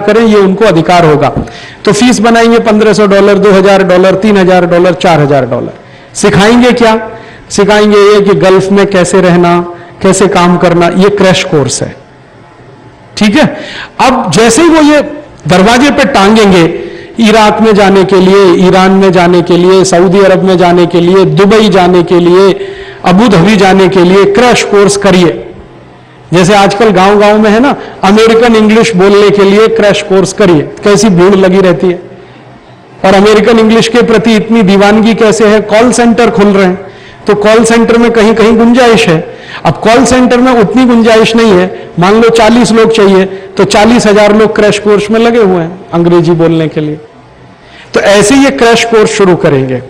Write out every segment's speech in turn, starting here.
करें, ये उनको अधिकार होगा। तो फीस बनाएंगे $1500, $2000, $3000, $4000। सिखाएंगे क्या? सिखाएंगे ये कि गल्फ में कैसे रहना, कैसे काम करना, ये क्रैश कोर्स है। ठीक है। अब जैसे ही वो ये दरवाजे पे टांगेंगे, इराक में जाने के लिए, ईरान में जाने के लिए, सऊदी अरब में जाने के लिए, दुबई जाने के लिए, अबू धाबी जाने के लिए क्रैश कोर्स करिए। जैसे आजकल गांव-गांव में है ना, अमेरिकन इंग्लिश बोलने के लिए क्रैश कोर्स करिए। कैसी भीड़ लगी रहती है, और अमेरिकन इंग्लिश के प्रति इतनी दीवानगी कैसे है। कॉल सेंटर खुल रहे हैं, तो कॉल सेंटर में कहीं कहीं गुंजाइश है। अब कॉल सेंटर में उतनी गुंजाइश नहीं है, मान लो 40 लोग चाहिए, तो 40,000 लोग क्रैश कोर्स में लगे हुए हैं अंग्रेजी बोलने के लिए। तो ऐसे ये क्रैश कोर्स शुरू करेंगे।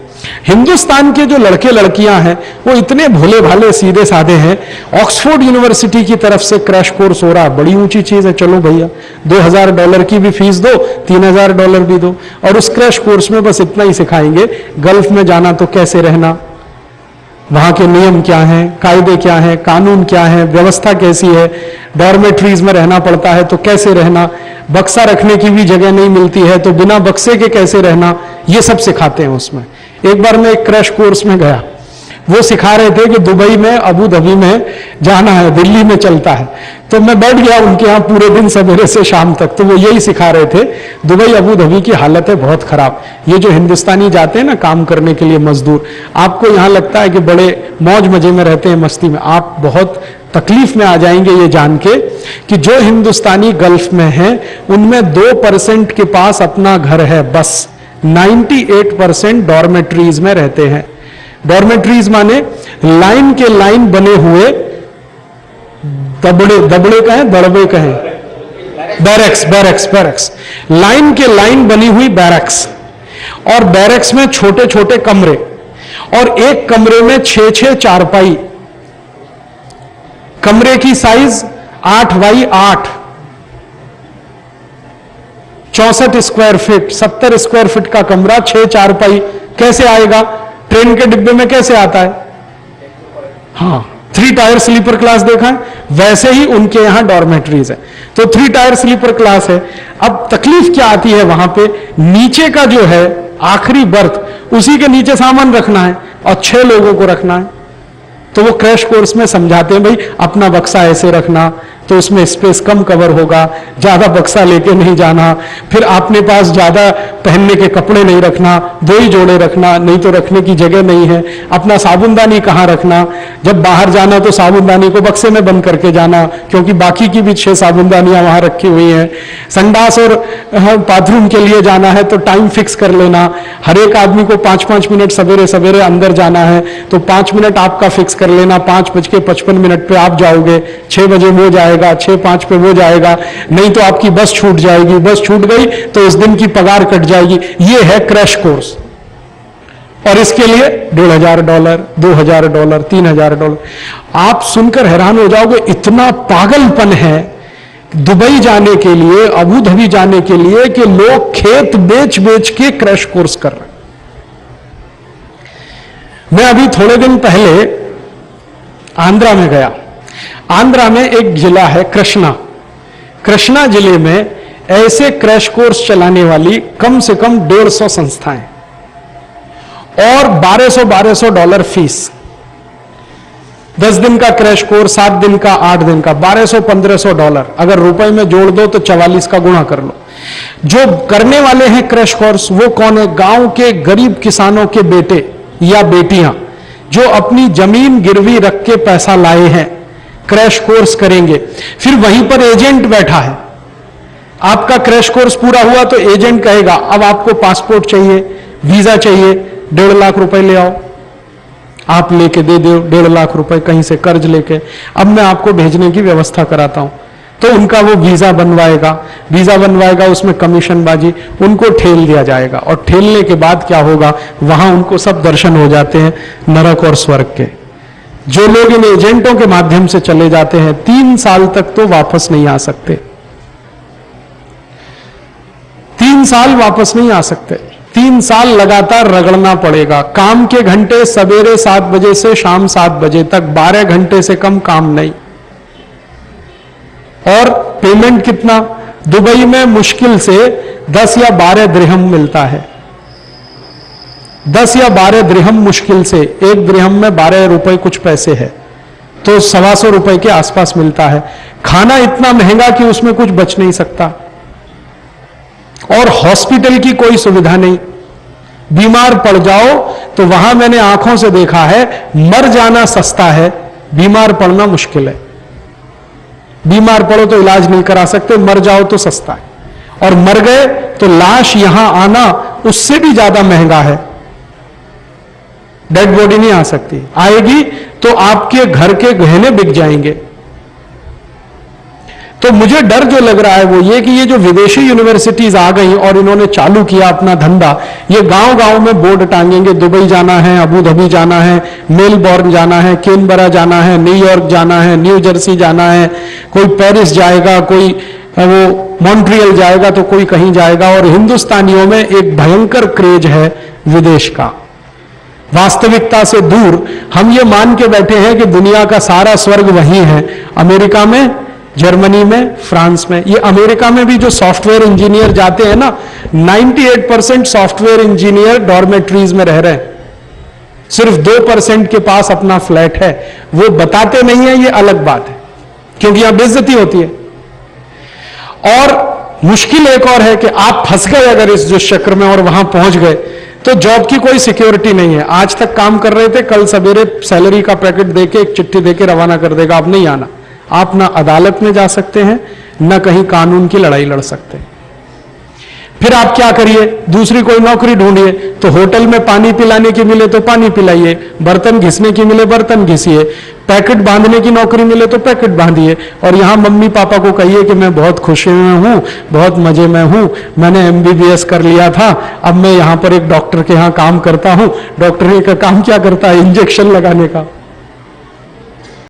हिंदुस्तान के जो लड़के लड़कियां हैं वो इतने भोले भाले सीधे साधे हैं। ऑक्सफोर्ड यूनिवर्सिटी की तरफ से क्रैश कोर्स हो रहा है, बड़ी ऊंची चीज है। चलो भैया, $2000 की भी फीस दो, $3000 भी दो, और उस क्रैश कोर्स में बस इतना ही सिखाएंगे, गल्फ में जाना तो कैसे रहना, वहां के नियम क्या हैं, कायदे क्या हैं, कानून क्या है, व्यवस्था कैसी है, डॉर्मेट्रीज में रहना पड़ता है तो कैसे रहना, बक्सा रखने की भी जगह नहीं मिलती है तो बिना बक्से के कैसे रहना, ये सब सिखाते हैं उसमें। एक बार मैं एक क्रैश कोर्स में गया, वो सिखा रहे थे कि दुबई में, अबू धाबी में जाना है, दिल्ली में चलता है। तो मैं बैठ गया उनके यहां पूरे दिन, सवेरे से शाम तक। तो वो यही सिखा रहे थे, दुबई अबू धाबी की हालत है बहुत खराब। ये जो हिंदुस्तानी जाते हैं ना काम करने के लिए मजदूर, आपको यहां लगता है कि बड़े मौज मजे में रहते हैं, मस्ती में, आप बहुत तकलीफ में आ जाएंगे ये जान के कि जो हिंदुस्तानी गल्फ में हैं उनमें 2% के पास अपना घर है बस। 98% डॉर्मेट्रीज में रहते हैं। डॉर्मेट्रीज माने लाइन के लाइन बने हुए दबड़े, दबड़े कहें, दड़बे कहें, बैरक्स, बैरक्स, बैरक्स, लाइन के लाइन बनी हुई बैरक्स, और बैरक्स में छोटे छोटे कमरे, और एक कमरे में 6-6 चारपाई। कमरे की size 8x8, 64 square feet, 70 square feet का कमरा, 6 चारपाई। कैसे आएगा? ट्रेन के डिब्बे में कैसे आता है? हाँ, 3 टायर स्लीपर क्लास देखा है, वैसे ही उनके यहां डॉर्मेट्रीज है। तो 3 टायर स्लीपर क्लास है। अब तकलीफ क्या आती है वहां पे, नीचे का जो है आखिरी बर्थ, उसी के नीचे सामान रखना है और 6 लोगों को रखना है। तो वो क्रैश कोर्स में समझाते हैं, भाई अपना बक्सा ऐसे रखना तो उसमें स्पेस कम कवर होगा, ज्यादा बक्सा लेके नहीं जाना, फिर अपने पास ज्यादा पहनने के कपड़े नहीं रखना, 2 ही जोड़े रखना, नहीं तो रखने की जगह नहीं है। अपना साबुनदानी कहाँ रखना, जब बाहर जाना तो साबुनदानी को बक्से में बंद करके जाना, क्योंकि बाकी की भी 6 साबुनदानियां वहां रखी हुई हैं। संडास और बाथरूम के लिए जाना है तो टाइम फिक्स कर लेना, हर एक आदमी को 5-5 मिनट सवेरे सवेरे अंदर जाना है तो 5 मिनट आपका फिक्स कर लेना, 5:55 पे आप जाओगे, 6 बजे वो जाएगा, 6:05 पे वो जाएगा, नहीं तो आपकी बस छूट जाएगी, बस छूट गई तो उस दिन की पगार कट जाएगी। ये है क्रैश कोर्स। और इसके लिए $1500, $2000, $3000। आप सुनकर हैरान हो जाओगे, इतना पागलपन है दुबई जाने के लिए, अबू धाबी जाने के लिए कि लोग खेत बेच बेच के क्रैश कोर्स कर रहे हैं। मैं अभी थोड़े दिन पहले आंध्रा में गया। आंध्रा में एक जिला है कृष्णा। कृष्णा जिले में ऐसे क्रैश कोर्स चलाने वाली कम से कम 150 संस्थाएं, और $1200 फीस। 10 दिन का क्रैश कोर्स, 7 दिन का, 8 दिन का, $1200-1500। अगर रुपए में जोड़ दो तो 44 का गुणा कर लो। जो करने वाले हैं क्रैश कोर्स वो कौन है? गांव के गरीब किसानों के बेटे या बेटियां जो अपनी जमीन गिरवी रख के पैसा लाए हैं, क्रैश कोर्स करेंगे। फिर वहीं पर एजेंट बैठा है। आपका क्रैश कोर्स पूरा हुआ तो एजेंट कहेगा अब आपको पासपोर्ट चाहिए, वीजा चाहिए, 1.5 लाख रुपए ले आओ। आप लेके दे दो 1.5 लाख रुपए कहीं से कर्ज लेके, अब मैं आपको भेजने की व्यवस्था कराता हूं। तो उनका वो वीजा बनवाएगा, उसमें कमीशन बाजी, उनको ठेल दिया जाएगा। और ठेलने के बाद क्या होगा, वहां उनको सब दर्शन हो जाते हैं नरक और स्वर्ग के। जो लोग इन एजेंटों के माध्यम से चले जाते हैं 3 साल तक तो वापस नहीं आ सकते। 3 साल वापस नहीं आ सकते। 3 साल लगातार रगड़ना पड़ेगा। काम के घंटे सवेरे 7 बजे से शाम 7 बजे तक, 12 घंटे से कम काम नहीं। और पेमेंट कितना? दुबई में मुश्किल से 10 या 12 दिरहम मिलता है, 10 या 12 दिरहम मुश्किल से, एक दिरहम में 12 रुपए कुछ पैसे है, तो 125 रुपए के आसपास मिलता है। खाना इतना महंगा कि उसमें कुछ बच नहीं सकता, और हॉस्पिटल की कोई सुविधा नहीं। बीमार पड़ जाओ तो वहां मैंने आंखों से देखा है, मर जाना सस्ता है, बीमार पड़ना मुश्किल है। बीमार पड़ो तो इलाज नहीं करा सकते, मर जाओ तो सस्ता है, और मर गए तो लाश यहां आना उससे भी ज्यादा महंगा है। डेड बॉडी नहीं आ सकती, आएगी तो आपके घर के गहने बिक जाएंगे। तो मुझे डर जो लग रहा है वो ये कि ये जो विदेशी यूनिवर्सिटीज आ गई और इन्होंने चालू किया अपना धंधा, ये गांव गांव में बोर्ड टांगेंगे, दुबई जाना है, अबू धाबी जाना है, मेलबोर्न जाना है, कैनबरा जाना है, न्यूयॉर्क जाना है, न्यू जर्सी जाना है, कोई पेरिस जाएगा, कोई वो मॉन्ट्रियल जाएगा, तो कोई कहीं जाएगा। और हिंदुस्तानियों में एक भयंकर क्रेज है विदेश का, वास्तविकता से दूर। हम ये मान के बैठे हैं कि दुनिया का सारा स्वर्ग वहीं है, अमेरिका में, जर्मनी में, फ्रांस में। ये अमेरिका में भी जो सॉफ्टवेयर इंजीनियर जाते हैं ना, 98% सॉफ्टवेयर इंजीनियर डॉर्मेट्रीज में रह रहे हैं, सिर्फ 2% के पास अपना फ्लैट है। वो बताते नहीं है, ये अलग बात है, क्योंकि यहां बेइज्जती होती है। और मुश्किल एक और है कि आप फंस गए अगर इस जो चक्र में और वहां पहुंच गए, तो जॉब की कोई सिक्योरिटी नहीं है। आज तक काम कर रहे थे, कल सवेरे सैलरी का पैकेट देके, एक चिट्ठी देके रवाना कर देगा, आप नहीं आना। आप ना अदालत में जा सकते हैं, ना कहीं कानून की लड़ाई लड़ सकते हैं। फिर आप क्या करिए, दूसरी कोई नौकरी ढूंढिए। तो होटल में पानी पिलाने की मिले तो पानी पिलाइए, बर्तन घिसने की मिले बर्तन घिसिए, पैकेट बांधने की नौकरी मिले तो पैकेट बांधिए। और यहां मम्मी पापा को कहिए कि मैं बहुत खुशी में हूं, बहुत मजे में हूं, मैंने MBBS कर लिया था, अब मैं यहां पर एक डॉक्टर के यहां काम करता हूं। डॉक्टर का काम क्या करता है? इंजेक्शन लगाने का।